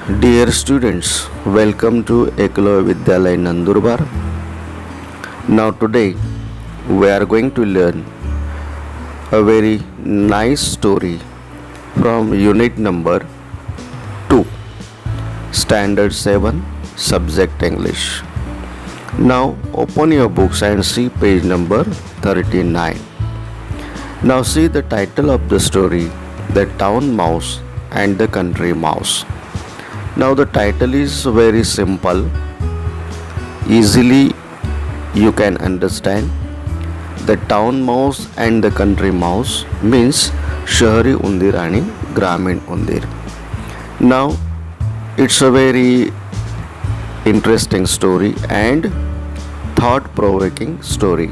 Dear students, welcome to Eklo Vidyalay Nandurbar. Now today we are going to learn a very nice story from unit number 2, Standard 7, Subject English. Now open your books and see page number 39. Now see the title of the story, The Town Mouse and the Country Mouse. Now the title is very simple, easily you can understand. The town mouse and the country mouse means शहरी उंदीर आणि ग्रामीण उंदीर. Now it's a very interesting story and thought-provoking story.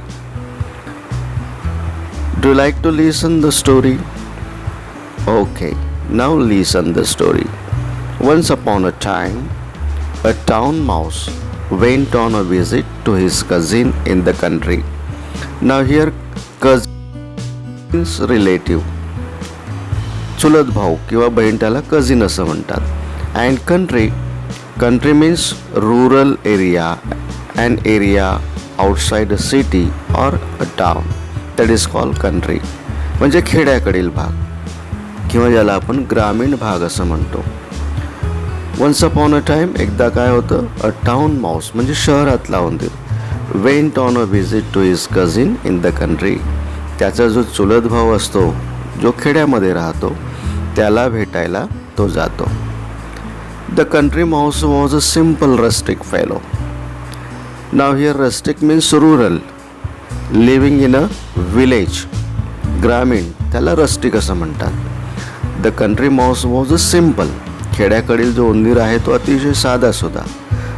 Do you like to listen the story? Okay, now listen the story. Once upon a time, a town mouse went on a visit to his cousin in the country. Now here cousin means relative. चुलत भाऊ किंवा बहीण त्याला cousin असं म्हणतात. And country means rural area, an area outside a city or a town. That is called country. म्हणजे खेड्याकडील भाग किंवा ज्याला आपण ग्रामीण भाग असं म्हणतो. वन्स अपॉन अ टाईम एकदा काय होतं, अ टाउन माऊस म्हणजे शहरातला उंदीर went on a visit to his cousin in the country. त्याचा जो चुलत भाऊ असतो जो खेड्यामध्ये राहतो त्याला भेटायला तो जातो. The country mouse was a simple rustic fellow. Now here rustic means rural, living in a village, ग्रामीण, त्याला रस्टिक असं म्हणतात. The country mouse was a simple, खेड्याकडील जो उंदीर आहे तो अतिशय साधा सुद्धा,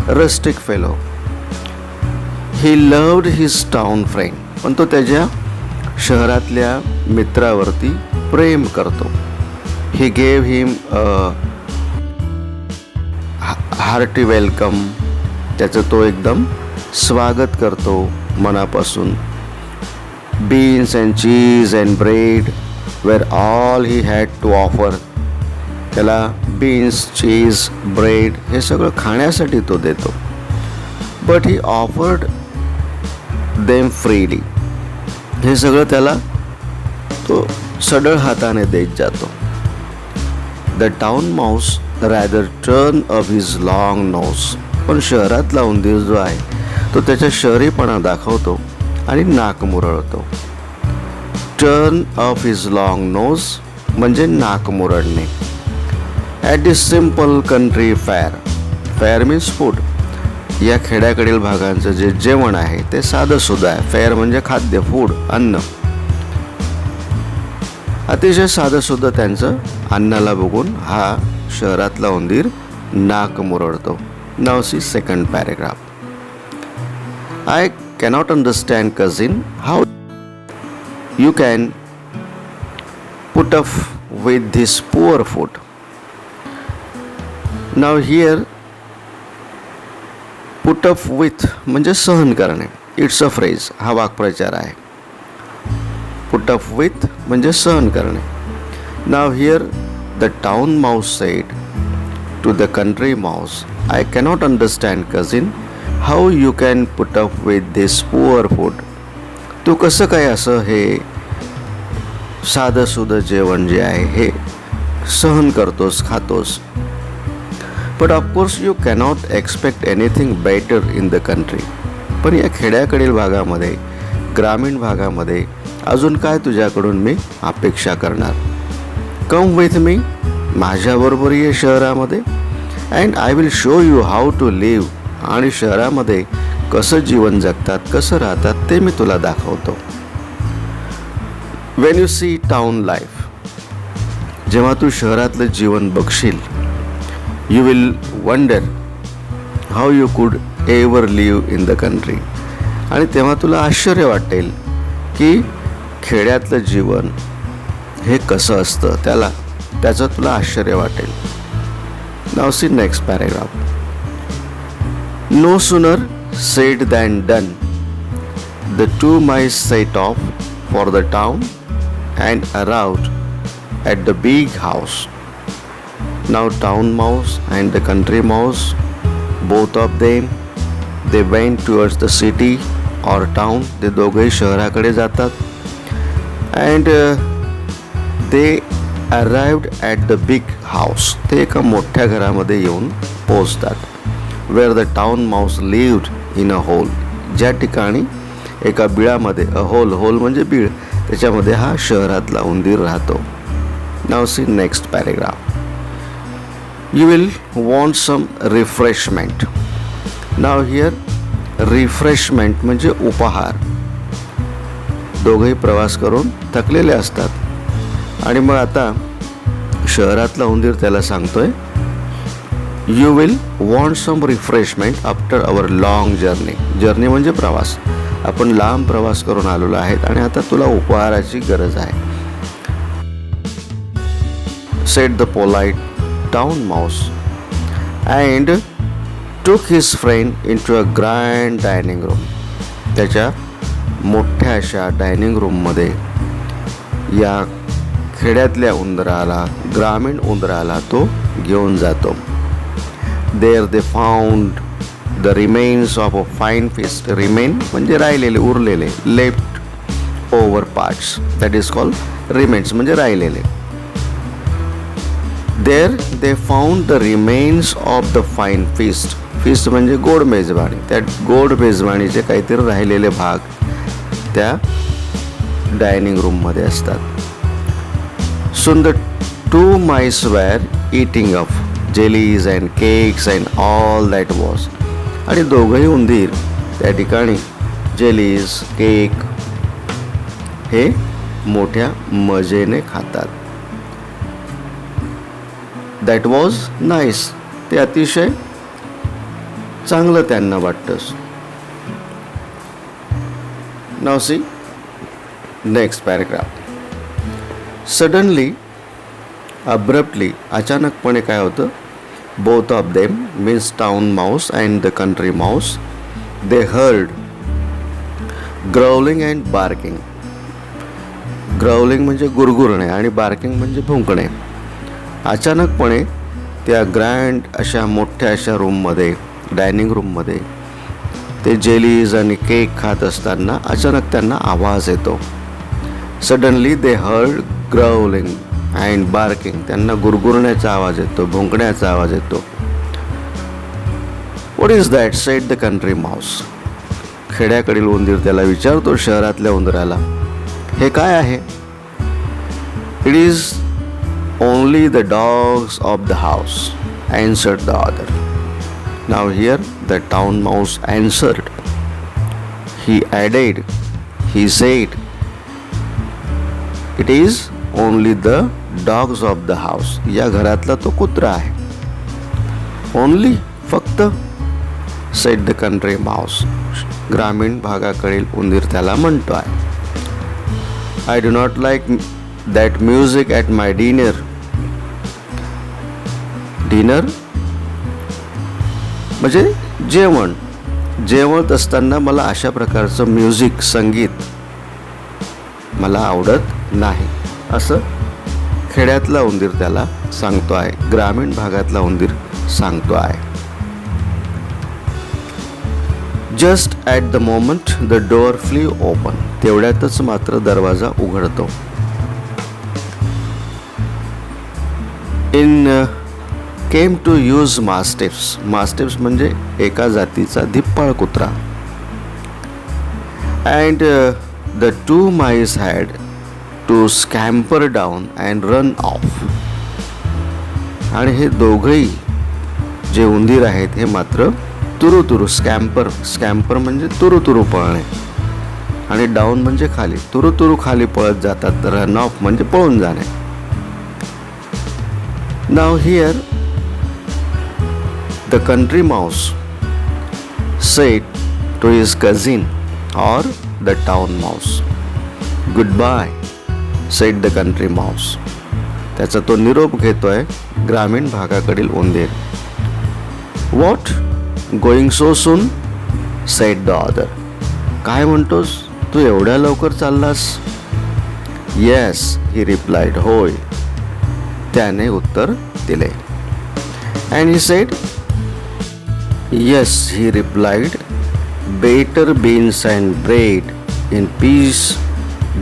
rustic fellow. He loved his town friend, पण तो त्याच्या शहरातल्या मित्रावरती प्रेम करतो. He gave him hearty welcome, त्याचं तो एकदम स्वागत करतो मनापासून. Beans and cheese and bread where all he had to offer. त्याला बीन्स, चीज, ब्रेड हे सगळं खाण्यासाठी तो देतो. But he offered them freely, हे सगळं त्याला तो सढळ हाताने देत जातो. The town mouse rather turn up his long nose, पण शहरातला उंदीर जो आहे तो त्याच्या शहरीपणा दाखवतो आणि नाक मुरळतो. Turn up his long nose म्हणजे नाक मुरडणे. At this simple country fare, fare means food, या खेड्याकडील भागांचं जे जेवण आहे ते साधं सुद्धा आहे. फेअर म्हणजे खाद्य, फूड, अन्न. अतिशय साधं सुद्धा त्यांचं अन्नाला बघून हा शहरातला उंदीर नाक मुरडतो. Now see second paragraph. I cannot understand cousin how you can put up with this poor food. Now here put up with म्हणजे सहन करणे. इट्स अ फ्रेज, हा वाक्प्रचार आहे. पुट अप विथ म्हणजे सहन करणे. Now here the town mouse said to the country mouse, I cannot understand cousin how you can put up with this poor food. तू कसं काय असं हे साधं सुधं जेवण जे आहे हे सहन करतोस, खातोस. But of course you cannot expect anything better in the country. पण या खेड्याकडील भागामध्ये, ग्रामीण भागामध्ये अजून काय तुझ्याकडून मी अपेक्षा करणार. कम विथ मी, माझ्याबरोबर ये शहरामध्ये, and I will show you how to live, आणि शहरामध्ये कसं जीवन जगतात, कसं राहतात ते मी तुला दाखवतो. When you see town life, जेव्हा तू शहरातलं जीवन बघशील, you will wonder how you could ever live in the country. आणि तेव्हा तुला आश्चर्य वाटेल की खेड्यातलं जीवन हे कसं असतं, त्याचं तुला आश्चर्य वाटेल. Now see next paragraph. No sooner said than done, the two mice set off for the town and arrived at the big house. Now town mouse and the country mouse, both of them, they went towards the city or town. ते दोघेही शहराकडे जातात. And they arrived at the big house. ते एका मोठ्या घरामध्ये येऊन पोहोचतात. Where the town mouse lived in a hole. ज्या ठिकाणी एका बिळामध्ये, अ होल म्हणजे बीळ, त्याच्यामध्ये हा शहरातला उंदीर राहतो. Now see next paragraph. You will want some refreshment. Now here refreshment म्हणजे उपहार. दोघेही प्रवास करून थकलेले असतात आणि मग आता शहरातला उंदीर त्याला सांगतोय, you will want some refreshment after our long journey म्हणजे प्रवास. आपण लांब प्रवास करून आलेलो आहेत आणि आता तुला उपहाराची गरज आहे. Said the polite town mouse and took his friend in to a grand dining room. त्याच्या मोठ्या अशा डायनिंग रूममध्ये या खेड्यातल्या उंदराला, ग्रामीण उंदराला तो घेऊन जातो. There they found the remains of a fine feast. Remain म्हणजे राहिलेले, उरलेले, left over parts, that is called remains म्हणजे राहिलेले. There they found the remains of the fine feast. Feast म्हणजे गोड मेजवानी. त्या गोड मेजवानीचे काहीतरी राहिलेले भाग त्या डायनिंग रूममध्ये असतात. Soon the two mice were eating of jellies and cakes and all that was. आणि दोघंही उंदीर त्या ठिकाणी जेलीज, केक हे मोठ्या मजेने खातात. That was nice. ते अतिशय चांगलं त्यांना वाटतं. Now see next paragraph. Suddenly, abruptly, अचानकपणे काय होतं, both of them means town mouse and the country mouse, they heard growling and barking. Growling म्हणजे गुरगुरणे आणि बार्किंग म्हणजे भुंकणे. अचानकपणे त्या ग्रँड अशा मोठ्या अशा रूममध्ये, डायनिंग रूममध्ये ते जेलीज आणि केक खात असताना अचानक त्यांना आवाज येतो. Suddenly they heard growling and barking. त्यांना गुरगुरण्याचा आवाज येतो, भुंकण्याचा आवाज येतो. What is that, said the country mouse. खेड्याकडील उंदीर त्याला विचारतो शहरातल्या उंदराला, हे काय आहे. It is only the dogs of the house answered the other. Now here the town mouse answered. He added, he said, it is only the dogs of the house. या घरातला तो कुत्रा आहे. Only, फक्त, said the country mouse. ग्रामीण भागाकडील उंदीर त्याला म्हणतो आहे. I do not like that music at my dinner. Dinner म्हणजे जेवण. जेवत असताना मला अशा प्रकारचं म्युझिक, संगीत मला आवडत नाही, असं खेड्यातला उंदीर त्याला सांगतो आहे, ग्रामीण भागातला उंदीर सांगतो आहे. Just at the moment the door flew open. तेवढ्यातच मात्र दरवाजा उघडतो. In came two huge mastiffs. Mastiffs म्हणजे एका जातीचा धिप्पाळ कुत्रा. And the two mice had to scamper down and run off. आणि हे दोघंही जे उंदीर आहेत हे मात्र तुरुतुरू, स्कॅम्पर म्हणजे तुरुतुरू पळणे आणि डाऊन म्हणजे खाली, तुरुतुरू खाली पळत जातात. रन ऑफ म्हणजे पळून जाणे. Now here the country mouse said to his cousin or the town mouse. Goodbye, said the country mouse. त्याचा तो निरोप घेतोय ग्रामीण भागाकडील उंदीर. What, going so soon, said the other. काय म्हणतोस, तू एवढ्या लवकर चाललास. Yes, he replied. होय, त्याने उत्तर दिले. And he said, "Yes," he replied, "better beans and bread in peace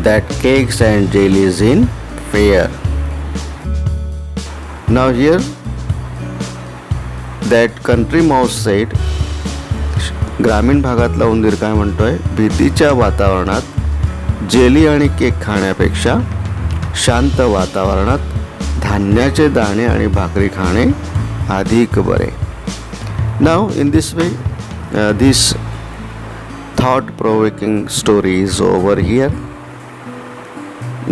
that cakes and jellies in fear." Now here that country mouse said, ग्रामीण भागातला उंदीर काय म्हणतोय, भीतीच्या वातावरणात जेली आणि केक खाण्यापेक्षा शांत वातावरणात धान्याचे दाणे आणि भाकरी खाणे अधिक बरे. Now in this way this thought provoking story is over here.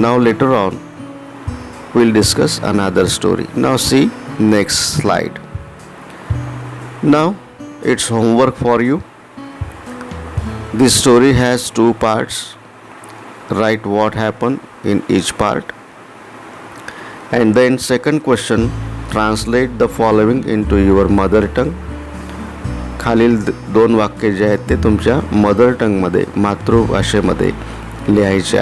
Now later on we'll discuss another story. Now see next slide. Now it's homework for you. This story has 2 parts. Write what happened in each part. And then second question, translate the following into your mother tongue. खालील 2 वाक्य जे आहेत ते तुमच्या mother टंगमध्ये, मातृभाषेमध्ये लिहायचे आहे.